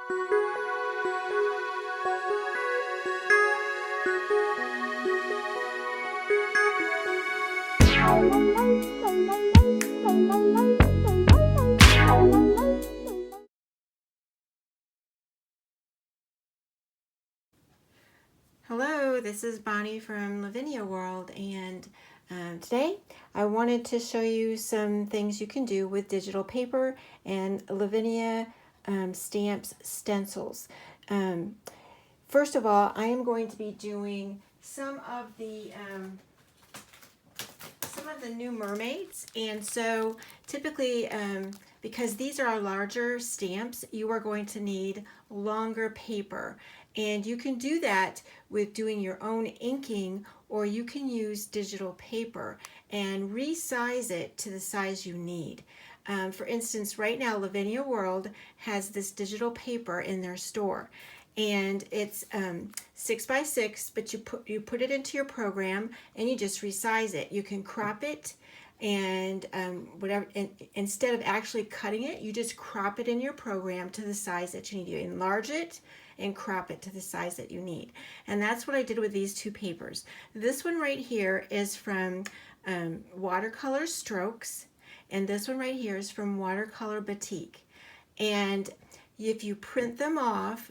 Hello, this is Bonnie from Lavinia World, and today I wanted to show you some things you can do with digital paper and Lavinia stamps stencils. First of all, I am going to be doing some of the new mermaids, and so typically because these are larger stamps, you are going to need longer paper, and you can do that with doing your own inking, or you can use digital paper and resize it to the size you need. For instance, right now Lavinia World has this digital paper in their store, and it's 6x6, but you put it into your program and you just resize it. You can crop it and whatever, and instead of actually cutting it, you just crop it in your program to the size that you need. You enlarge it and crop it to the size that you need. And that's what I did with these two papers. This one right here is from Watercolor Strokes, and this one right here is from Watercolor Batik. And if you print them off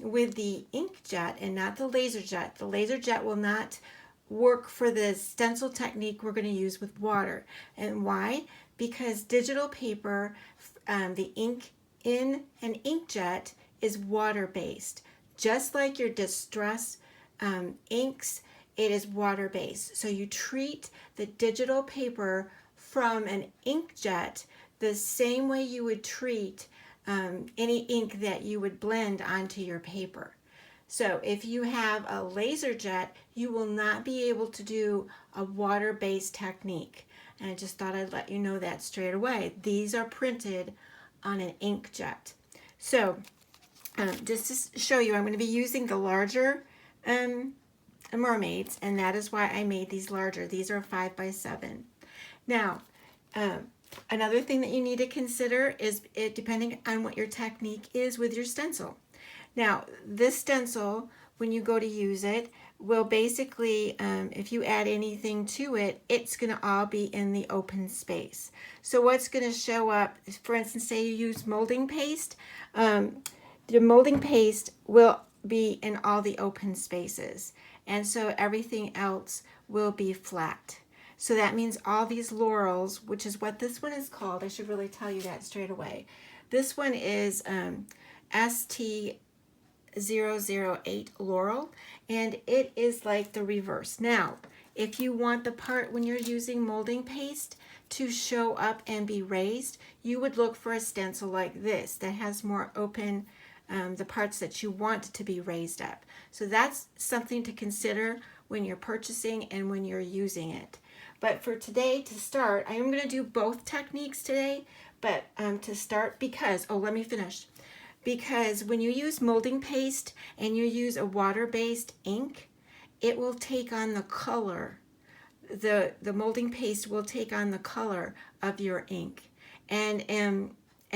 with the inkjet and not the laser jet will not work for the stencil technique we're going to use with water. And why? Because digital paper, the ink in an inkjet is water-based. Just like your distress inks, it is water-based. So you treat the digital paper from an inkjet the same way you would treat any ink that you would blend onto your paper. So if you have a laser jet, you will not be able to do a water-based technique. And I just thought I'd let you know that straight away. These are printed on an inkjet. So just to show you, I'm going to be using the larger mermaids, and that is why I made these larger. These are 5x7. Now, another thing that you need to consider is depending on what your technique is with your stencil. Now, this stencil, when you go to use it, will basically, if you add anything to it, it's going to all be in the open space. So what's going to show up, for instance, say you use molding paste, the molding paste will be in all the open spaces. And so everything else will be flat. So that means all these laurels, which is what this one is called, I should really tell you that straight away. This one is ST008 Laurel, and it is like the reverse. Now, if you want the part when you're using molding paste to show up and be raised, you would look for a stencil like this that has more open, the parts that you want to be raised up. So that's something to consider when you're purchasing and when you're using it. But for today, to start, I am going to do both techniques today, but to start, because, oh, let me finish. Because when you use molding paste and you use a water-based ink, it will take on the color. The molding paste will take on the color of your ink. And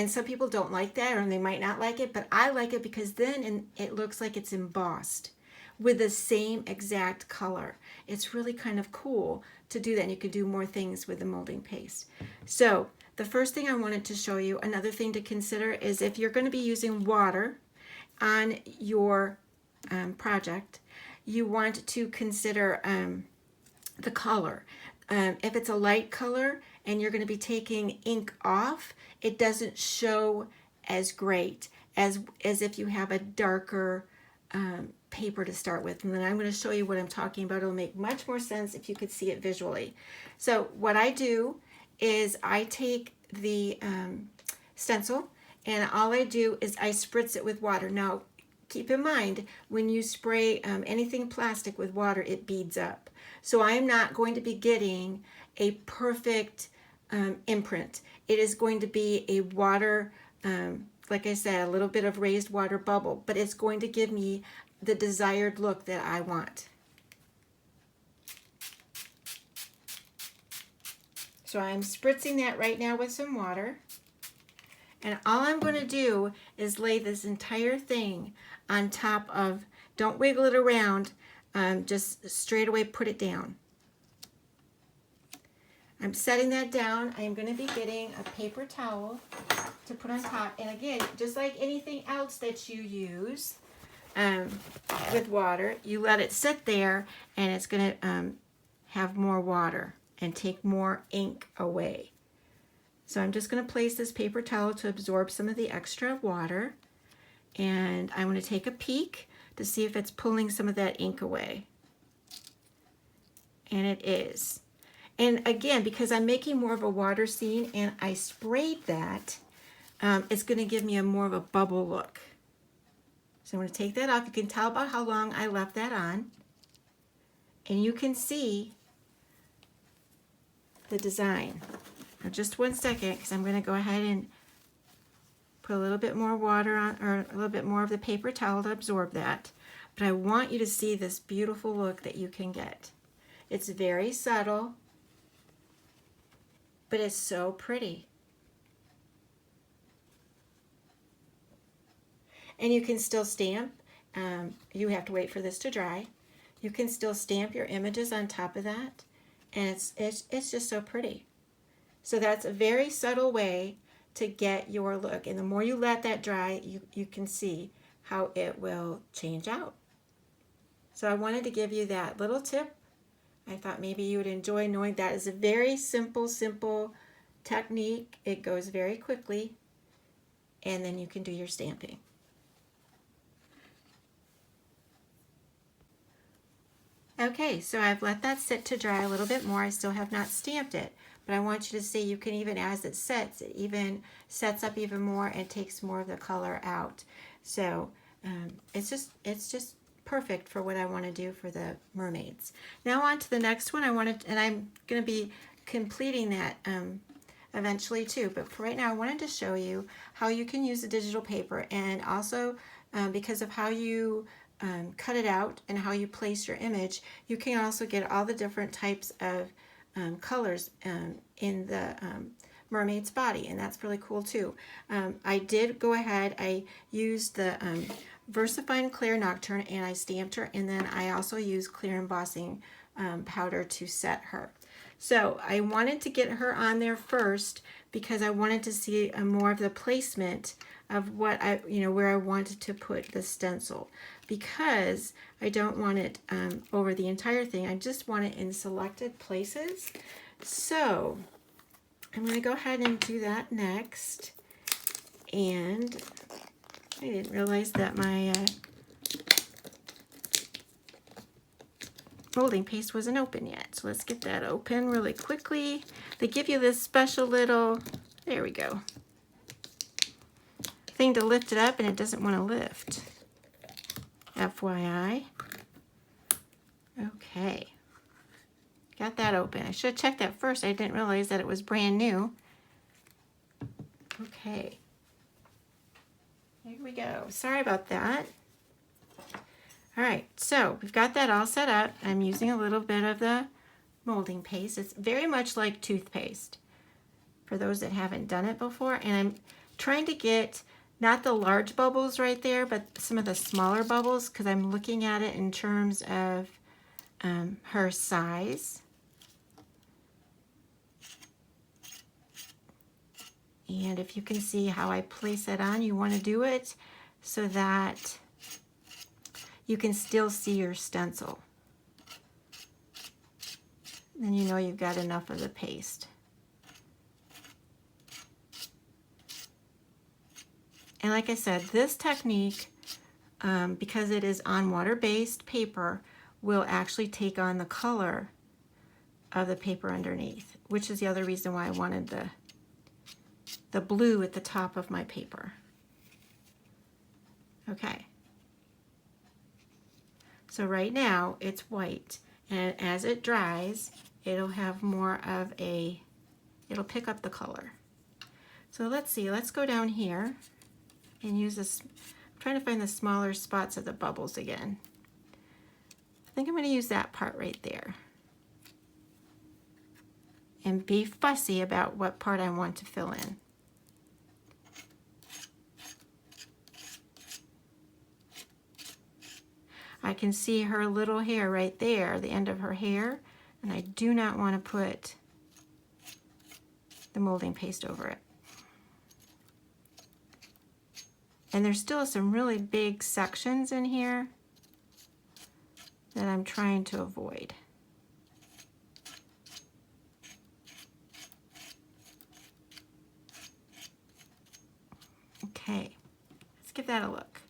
some people don't like that, or they might not like it, but I like it because then it looks like it's embossed with the same exact color. It's really kind of cool to do that, and you can do more things with the molding paste. So the first thing I wanted to show you, another thing to consider, is if you're going to be using water on your project, you want to consider the color. If it's a light color and you're going to be taking ink off, it doesn't show as great as if you have a darker paper to start with. And then I'm going to show you what I'm talking about. It'll make much more sense if you could see it visually. So what I do is I take the stencil, and all I do is I spritz it with water. Now keep in mind, when you spray anything plastic with water, it beads up. So I'm not going to be getting a perfect imprint. It is going to be a water, like I said, a little bit of raised water bubble, but it's going to give me the desired look that I want. So I'm spritzing that right now with some water. And all I'm going to do is lay this entire thing on top of, don't wiggle it around, just straight away put it down. I'm setting that down. I'm going to be getting a paper towel to put on top. And again, just like anything else that you use with water, you let it sit there and it's going to have more water and take more ink away. So I'm just going to place this paper towel to absorb some of the extra water. And I'm going to take a peek to see if it's pulling some of that ink away. And it is. And again, because I'm making more of a water scene and I sprayed that, it's going to give me a more of a bubble look. So I'm going to take that off. You can tell about how long I left that on. And you can see the design. Now just one second, because I'm going to go ahead and put a little bit more water on, or a little bit more of the paper towel to absorb that. But I want you to see this beautiful look that you can get. It's very subtle, but it's so pretty. And you can still stamp. You have to wait for this to dry. You can still stamp your images on top of that. And it's just so pretty. So that's a very subtle way to get your look. And the more you let that dry, you can see how it will change out. So I wanted to give you that little tip. I thought maybe you would enjoy knowing that is a very simple technique. It goes very quickly, and then you can do your stamping. Okay, so I've let that sit to dry a little bit more. I still have not stamped it, but I want you to see you can even, as it sets, it even sets up even more and takes more of the color out. So it's just perfect for what I want to do for the mermaids. Now on to the next one. And I'm going to be completing that eventually too, but for right now I wanted to show you how you can use the digital paper, and also because of how you cut it out and how you place your image, you can also get all the different types of colors in the mermaid's body, and that's really cool too. I did go ahead, I used the VersaFine Clair Nocturne, and I stamped her, and then I also used Clair embossing powder to set her. So I wanted to get her on there first because I wanted to see more of the placement of what where I wanted to put the stencil, because I don't want it over the entire thing. I just want it in selected places. So I'm going to go ahead and do that next. And I didn't realize that my molding paste wasn't open yet. So let's get that open really quickly. They give you this special little, there we go, thing to lift it up, and it doesn't want to lift. FYI. Okay. Got that open. I should have checked that first. I didn't realize that it was brand new. Okay. Here we go. Sorry about that. All right, so we've got that all set up. I'm using a little bit of the molding paste. It's very much like toothpaste for those that haven't done it before. And I'm trying to get not the large bubbles right there, but some of the smaller bubbles, because I'm looking at it in terms of her size. And if you can see how I place it on, you want to do it so that you can still see your stencil. Then you know you've got enough of the paste. And like I said, this technique, because it is on water-based paper, will actually take on the color of the paper underneath, which is the other reason why I wanted the blue at the top of my paper. Okay. So right now it's white, and as it dries, it'll have more of a, it'll pick up the color. So let's see, let's go down here and use this. I'm trying to find the smaller spots of the bubbles again. I think I'm going to use that part right there. And be fussy about what part I want to fill in. I can see her little hair right there, the end of her hair, and I do not want to put the molding paste over it. And there's still some really big sections in here that I'm trying to avoid. Okay, let's give that a look.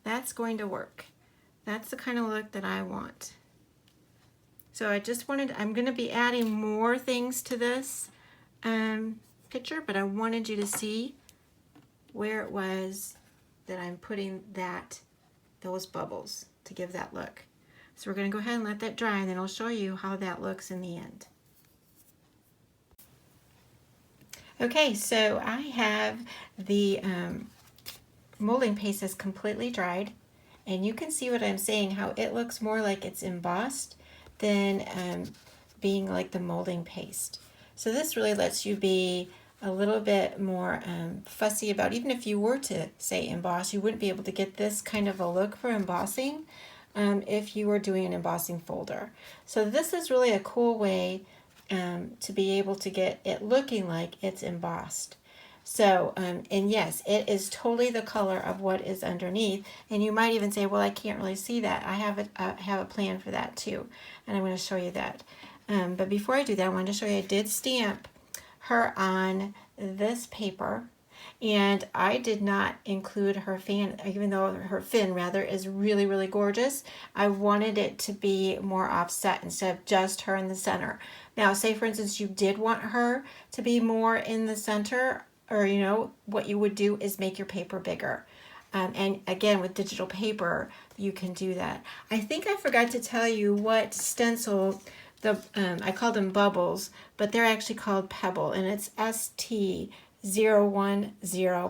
That's going to work. That's the kind of look that I want. So I just wanted, I'm going to be adding more things to this picture, but I wanted you to see where it was that I'm putting those bubbles to give that look. So we're going to go ahead and let that dry, and then I'll show you how that looks in the end. Okay, so I have the molding paste has completely dried, and you can see what I'm saying, how it looks more like it's embossed than being like the molding paste. So this really lets you be a little bit more fussy about, even if you were to say emboss, you wouldn't be able to get this kind of a look for embossing if you were doing an embossing folder. So this is really a cool way to be able to get it looking like it's embossed. So, and yes, it is totally the color of what is underneath. And you might even say, well, I can't really see that. I have a plan for that too. And I'm going to show you that. But before I do that, I wanted to show you I did stamp her on this paper. And I did not include her fan, even though her fin rather is really, really gorgeous. I wanted it to be more offset instead of just her in the center. Now, say for instance, you did want her to be more in the center, or you know, what you would do is make your paper bigger. And again, with digital paper, you can do that. I think I forgot to tell you what stencil, I called them bubbles, but they're actually called Pebble, and it's ST010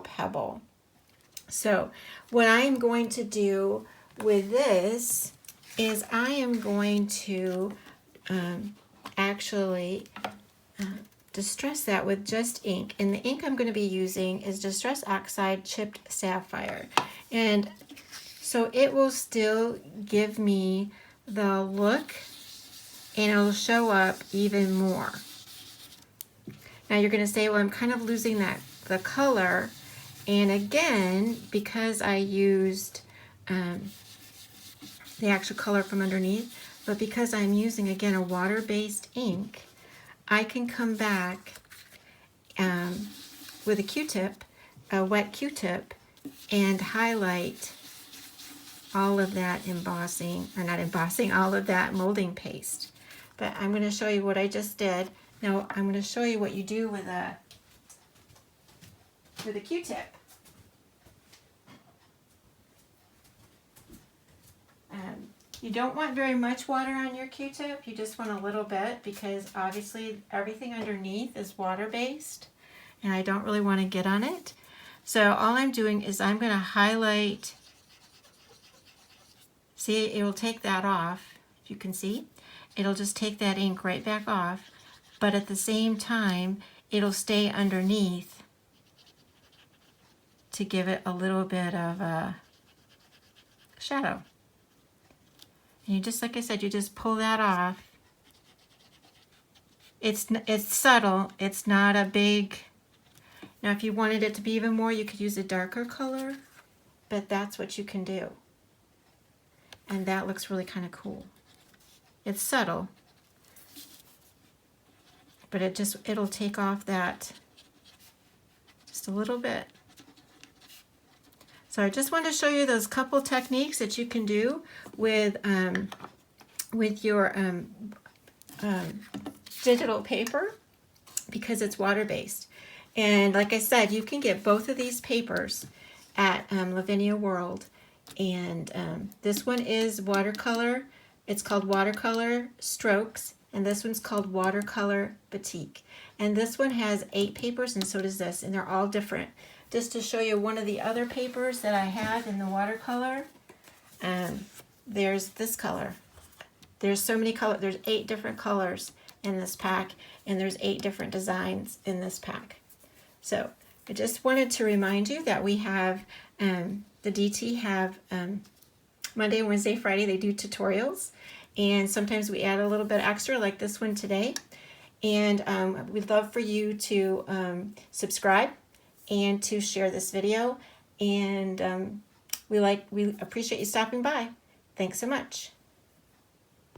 Pebble. So what I'm going to do with this is I am going to actually distress that with just ink. And the ink I'm going to be using is Distress Oxide Chipped Sapphire. And so it will still give me the look, and it'll show up even more. Now you're going to say, well, I'm kind of losing the color. And again, because I used the actual color from underneath, but because I'm using, again, a water-based ink, I can come back with a Q-tip, a wet Q-tip, and highlight all of that embossing, or not embossing, all of that molding paste. But I'm going to show you what I just did. Now I'm going to show you what you do with a Q-tip. You don't want very much water on your Q-tip. You just want a little bit, because obviously everything underneath is water-based, and I don't really want to get on it. So all I'm doing is I'm going to highlight. See, it will take that off. If you can see, it'll just take that ink right back off, but at the same time, it'll stay underneath to give it a little bit of a shadow. And you just, like I said, you just pull that off. It's subtle. It's not a big. Now, if you wanted it to be even more, you could use a darker color, but that's what you can do. And that looks really kind of cool. It's subtle, but it'll take off that just a little bit. So I just wanted to show you those couple techniques that you can do with your digital paper, because it's water-based. And like I said, you can get both of these papers at Lavinia World. And this one is watercolor. It's called Watercolor Strokes, and this one's called Watercolor Batik. And this one has 8 papers, and so does this, and they're all different. Just to show you one of the other papers that I have in the watercolor, there's this color. There's so many colors. There's 8 different colors in this pack, and there's 8 different designs in this pack. So I just wanted to remind you that we have, the DT have Monday, Wednesday, Friday, they do tutorials. And sometimes we add a little bit extra like this one today. And we'd love for you to subscribe and to share this video. And we appreciate you stopping by. Thanks so much.